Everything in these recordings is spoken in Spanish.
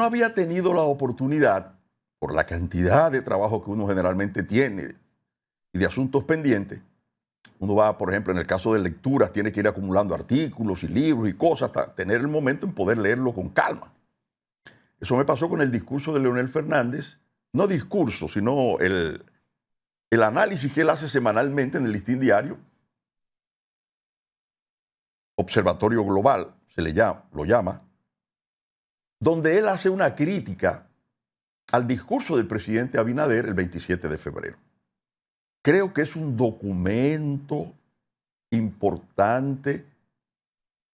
había tenido la oportunidad, por la cantidad de trabajo que uno generalmente tiene y de asuntos pendientes. Uno va, por ejemplo, en el caso de lecturas, tiene que ir acumulando artículos y libros y cosas hasta tener el momento en poder leerlo con calma. Eso me pasó con el discurso de Leonel Fernández, no discurso, sino el análisis que él hace semanalmente en el Listín Diario, Observatorio Global, lo llama, donde él hace una crítica al discurso del presidente Abinader el 27 de febrero. Creo que es un documento importante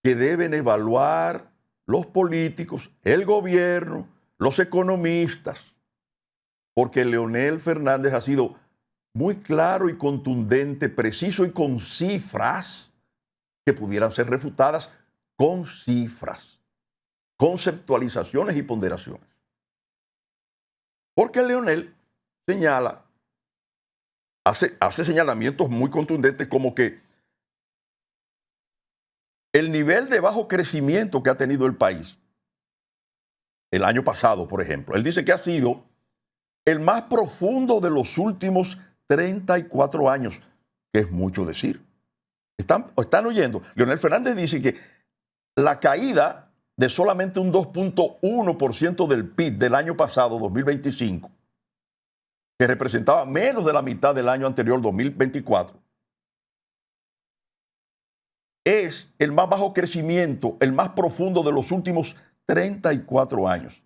que deben evaluar los políticos, el gobierno, los economistas, porque Leonel Fernández ha sido muy claro y contundente, preciso y con cifras que pudieran ser refutadas con cifras, conceptualizaciones y ponderaciones. Porque Leonel señala, hace señalamientos muy contundentes como que el nivel de bajo crecimiento que ha tenido el país el año pasado, por ejemplo, él dice que ha sido el más profundo de los últimos 34 años, que es mucho decir. ¿Están oyendo? Leonel Fernández dice que la caída de solamente un 2.1% del PIB del año pasado, 2025, que representaba menos de la mitad del año anterior, 2024, es el más bajo crecimiento, el más profundo de los últimos 34 años.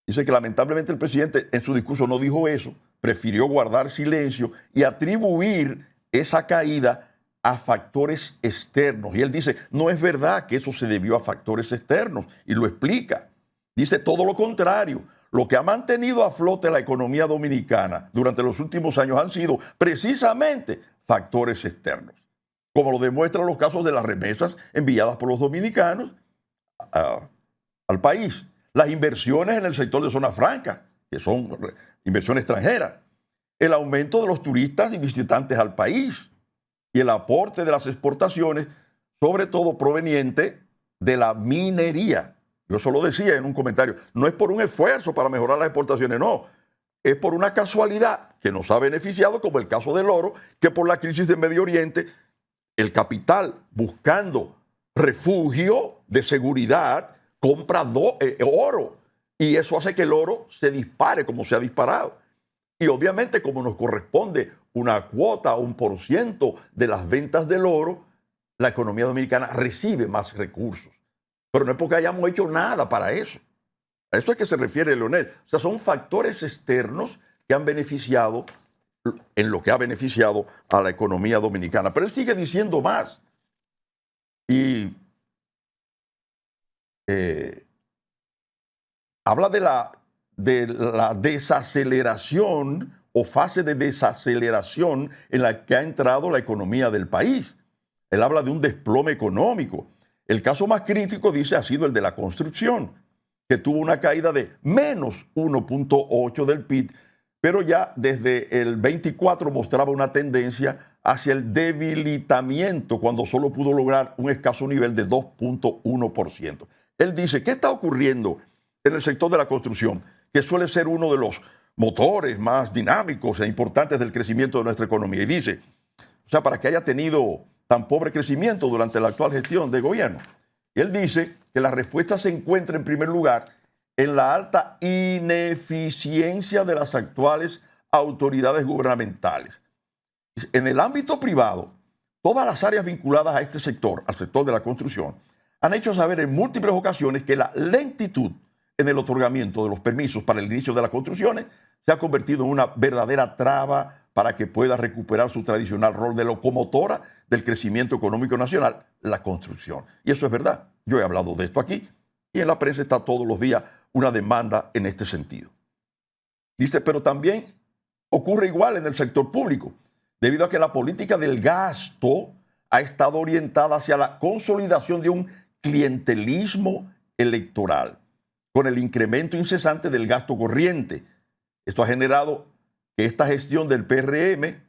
Dice que lamentablemente el presidente en su discurso no dijo eso, prefirió guardar silencio y atribuir esa caída a factores externos. Y él dice, no es verdad que eso se debió a factores externos, y lo explica. Dice todo lo contrario. Lo que ha mantenido a flote la economía dominicana durante los últimos años han sido precisamente factores externos, como lo demuestran los casos de las remesas enviadas por los dominicanos al país, las inversiones en el sector de zona franca, que son inversiones extranjeras, el aumento de los turistas y visitantes al país y el aporte de las exportaciones, sobre todo proveniente de la minería. Yo solo decía en un comentario, no es por un esfuerzo para mejorar las exportaciones, no, es por una casualidad que nos ha beneficiado, como el caso del oro, que por la crisis de Medio Oriente, el capital buscando refugio de seguridad compra oro, y eso hace que el oro se dispare como se ha disparado. Y obviamente, como nos corresponde una cuota, 1% de las ventas del oro, la economía dominicana recibe más recursos. Pero no es porque hayamos hecho nada para eso. A eso es que se refiere Leonel. O sea, son factores externos que han beneficiado, en lo que ha beneficiado a la economía dominicana. Pero él sigue diciendo más. Y habla de la desaceleración o fase de desaceleración en la que ha entrado la economía del país. Él habla de un desplome económico. El caso más crítico, dice, ha sido el de la construcción, que tuvo una caída de menos 1.8 del PIB, pero ya desde el 24 mostraba una tendencia hacia el debilitamiento, cuando solo pudo lograr un escaso nivel de 2.1%. Él dice, ¿qué está ocurriendo en el sector de la construcción, que suele ser uno de los motores más dinámicos e importantes del crecimiento de nuestra economía? Y dice, o sea, para que haya tenido tan pobre crecimiento durante la actual gestión de gobierno. Y él dice que la respuesta se encuentra en primer lugar en la alta ineficiencia de las actuales autoridades gubernamentales. En el ámbito privado, todas las áreas vinculadas a este sector, al sector de la construcción, han hecho saber en múltiples ocasiones que la lentitud en el otorgamiento de los permisos para el inicio de las construcciones se ha convertido en una verdadera traba para que pueda recuperar su tradicional rol de locomotora del crecimiento económico nacional, la construcción. Y eso es verdad. Yo he hablado de esto aquí y en la prensa está todos los días una demanda en este sentido. Dice, pero también ocurre igual en el sector público, debido a que la política del gasto ha estado orientada hacia la consolidación de un clientelismo electoral, con el incremento incesante del gasto corriente. Esto ha generado que esta gestión del PRM,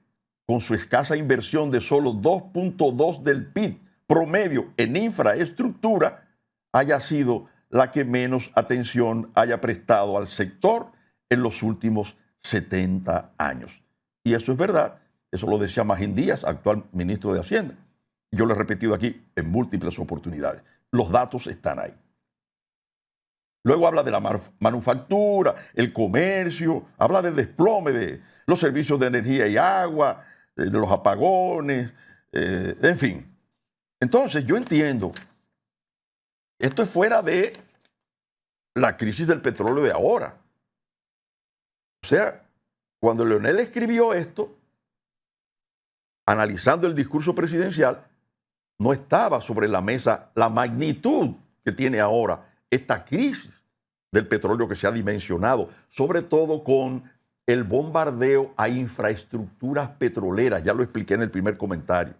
con su escasa inversión de solo 2.2 del PIB promedio en infraestructura, haya sido la que menos atención haya prestado al sector en los últimos 70 años. Y eso es verdad, eso lo decía Magín Díaz, actual ministro de Hacienda. Yo lo he repetido aquí en múltiples oportunidades. Los datos están ahí. Luego habla de la manufactura, el comercio, habla del desplome de los servicios de energía y agua, de los apagones, en fin. Entonces yo entiendo, esto es fuera de la crisis del petróleo de ahora. O sea, cuando Leonel escribió esto, analizando el discurso presidencial, no estaba sobre la mesa la magnitud que tiene ahora esta crisis del petróleo que se ha dimensionado, sobre todo con el bombardeo a infraestructuras petroleras. Ya lo expliqué en el primer comentario.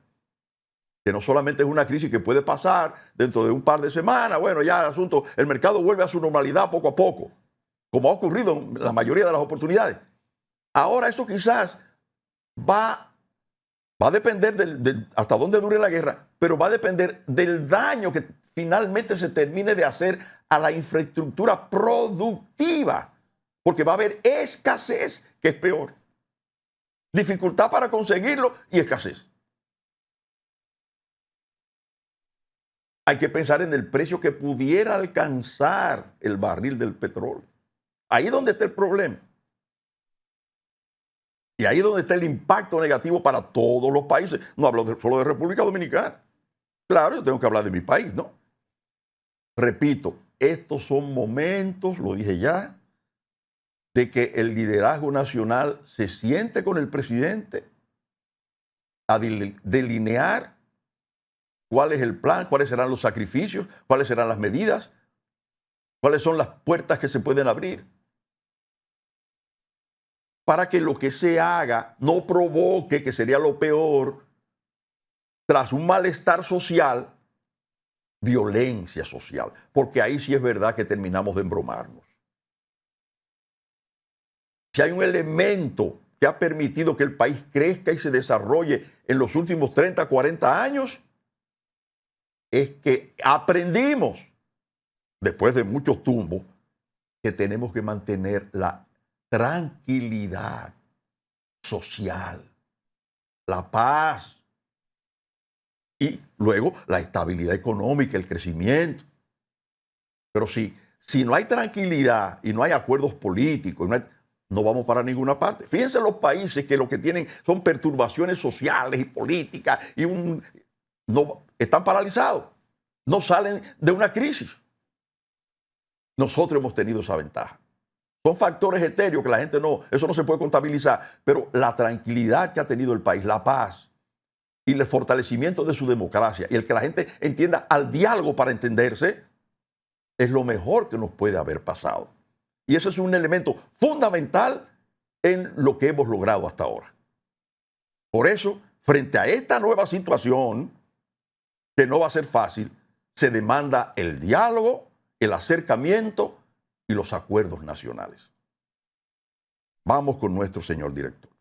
Que no solamente es una crisis que puede pasar dentro de un par de semanas, bueno, ya el asunto, el mercado vuelve a su normalidad poco a poco, como ha ocurrido en la mayoría de las oportunidades. Ahora eso quizás va a depender hasta dónde dure la guerra, pero va a depender del daño que finalmente se termine de hacer a la infraestructura productiva, porque va a haber escasez, que es peor. Dificultad para conseguirlo y escasez. Hay que pensar en el precio que pudiera alcanzar el barril del petróleo. Ahí es donde está el problema. Y ahí es donde está el impacto negativo para todos los países. No hablo solo de República Dominicana. Claro, yo tengo que hablar de mi país, ¿no? Repito, estos son momentos, lo dije ya, de que el liderazgo nacional se siente con el presidente a delinear cuál es el plan, cuáles serán los sacrificios, cuáles serán las medidas, cuáles son las puertas que se pueden abrir, para que lo que se haga no provoque, que sería lo peor, tras un malestar social, violencia social, porque ahí sí es verdad que terminamos de embromarnos. Si hay un elemento que ha permitido que el país crezca y se desarrolle en los últimos 30, 40 años, es que aprendimos, después de muchos tumbos, que tenemos que mantener la tranquilidad social, la paz y luego la estabilidad económica, el crecimiento. Pero si no hay tranquilidad y no hay acuerdos políticos, no vamos para ninguna parte. Fíjense los países que lo que tienen son perturbaciones sociales y políticas y están paralizados, no salen de una crisis. Nosotros hemos tenido esa ventaja. Son factores etéreos que la gente eso no se puede contabilizar, pero la tranquilidad que ha tenido el país, la paz y el fortalecimiento de su democracia y el que la gente entienda al diálogo para entenderse, es lo mejor que nos puede haber pasado. Y ese es un elemento fundamental en lo que hemos logrado hasta ahora. Por eso, frente a esta nueva situación, que no va a ser fácil, se demanda el diálogo, el acercamiento y los acuerdos nacionales. Vamos con nuestro señor director.